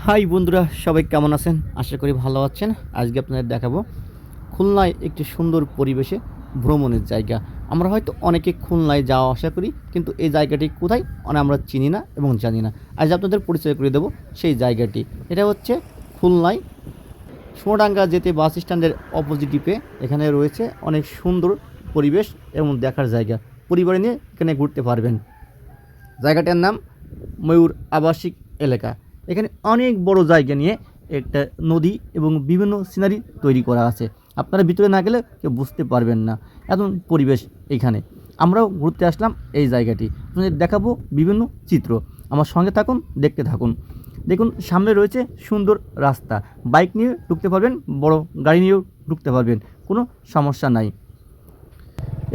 High বন্ধুরা, সবাই কেমন আছেন? আশা করি ভালো আছেন। আজকে আপনাদের দেখাবো খুলনায় একটি সুন্দর পরিবেশে ভ্রমণের জায়গা। আমরা হয়তো অনেকে খুলনায় যাওয়া আসা করি, কিন্তু এই জায়গাটি কোথায় আমরা চিনি না এবং জানি না। আজ আপনাদের পরিচয় করে দেবো সেই জায়গাটি। এটা হচ্ছে খুলনায় সোনাডাঙ্গা যেতে বাস স্ট্যান্ডের অপোজিট ডিপে। এখানে রয়েছে অনেক সুন্দর পরিবেশ এবং দেখার জায়গা। পরিবার নিয়ে এখানে ঘুরতে পারবেন। জায়গাটার নাম ময়ূর আবাসিক এলাকা। এখানে অনেক বড় জায়গা নিয়ে একটা নদী এবং বিভিন্ন সিনারি তৈরি করা আছে। আপনারা ভিতরে না গেলে কেউ বুঝতে পারবেন না এমন পরিবেশ এখানে। আমরাও ঘুরতে আসলাম এই জায়গাটি। আপনাদের দেখাবো বিভিন্ন চিত্র। আমার সঙ্গে থাকুন, দেখতে থাকুন। দেখুন, সামনে রয়েছে সুন্দর রাস্তা। বাইক নিয়ে ঢুকতে পারবেন, বড় গাড়ি নিয়েও ঢুকতে পারবেন, কোনো সমস্যা নাই।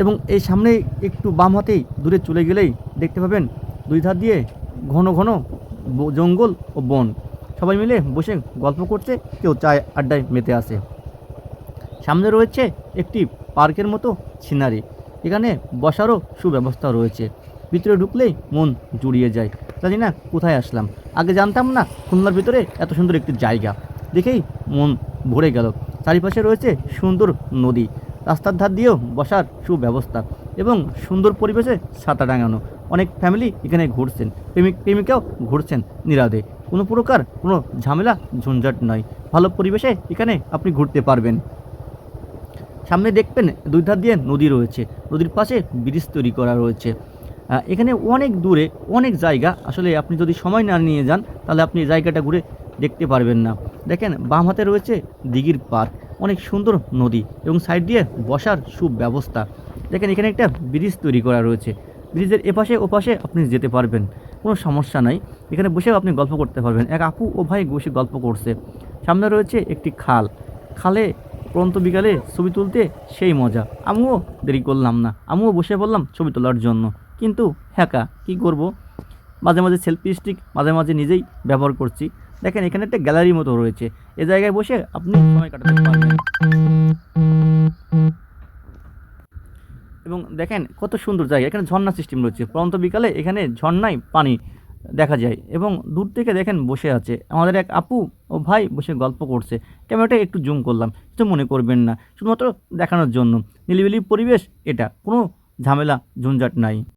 এবং এই সামনে একটু বাম হাতেই দূরে চলে গেলেই দেখতে পাবেন দুই ধার দিয়ে ঘন ঘন জঙ্গল ও বন। সবাই মিলে বসে গল্প করছে, কেউ চায় আড্ডায় মেতে আসে। সামনে রয়েছে একটি পার্কের মতো সিনারি। এখানে বসারও সুব্যবস্থা রয়েছে। ভিতরে ঢুকলেই মন জুড়িয়ে যায়। জানি না কোথায় আসলাম, আগে জানতাম না খুলনার ভিতরে এত সুন্দর একটি জায়গা। দেখেই মন ভরে গেল। চারিপাশে রয়েছে সুন্দর নদী, রাস্তার ধার দিয়েও বসার সুব্যবস্থা এবং সুন্দর পরিবেশে ছাতা টাঙানো। অনেক ফ্যামিলি এখানে ঘুরছেন, প্রেমিক প্রেমিকাও ঘুরছেন নিরাদে। কোনো প্রকার কোনো ঝামেলা ঝঞ্ঝাট নয়। ভালো পরিবেশে এখানে আপনি ঘুরতে পারবেন। সামনে দেখবেন দুই ধার দিয়ে নদী রয়েছে, নদীর পাশে ব্রিজ তৈরি করা রয়েছে। এখানে অনেক দূরে অনেক জায়গা। আসলে আপনি যদি সময় না নিয়ে যান তাহলে আপনি এই জায়গাটা ঘুরে দেখতে পারবেন না। দেখেন, বাম হাতে রয়েছে দিঘির পাড়, অনেক সুন্দর নদী এবং সাইড দিয়ে বসার সুব্যবস্থা। দেখেন, এখানে একটা ব্রিজ তৈরি করা রয়েছে। ব্রিজের এপাশে ওপাশে আপনি যেতে পারবেন, কোনো সমস্যা নাই। এখানে বসেও আপনি গল্প করতে পারবেন। এক আপু ও ভাই বসে গল্প করছে। সামনে রয়েছে একটি খাল। খালে পরন্ত বিকালে ছবি তুলতে সেই মজা। আমিও দেরি করলাম না, আমিও বসে পড়লাম ছবি তোলার জন্য। কিন্তু হ্যাঁ, কী করব, মাঝে মাঝে সেলফি স্টিক মাঝে মাঝে নিজেই ব্যবহার করছি। দেখেন, এখানে একটা গ্যালারির মতো রয়েছে। এ জায়গায় বসে আপনি সময় কাটাতে পারবেন। এবং দেখেন কত সুন্দর জায়গা। এখানে ঝর্ণা সিস্টেম রয়েছে। পরন্ত বিকালে এখানে ঝর্ণায় পানি দেখা যায় এবং দূর থেকে দেখেন বসে আছে আমাদের এক আপু ও ভাই, বসে গল্প করছে। ক্যামেরাটা একটু জুম করলাম, কিছু মনে করবেন না, শুধুমাত্র দেখানোর জন্য। নিরিবিলি পরিবেশ এটা, কোনো ঝামেলা ঝঞ্ঝাট নাই।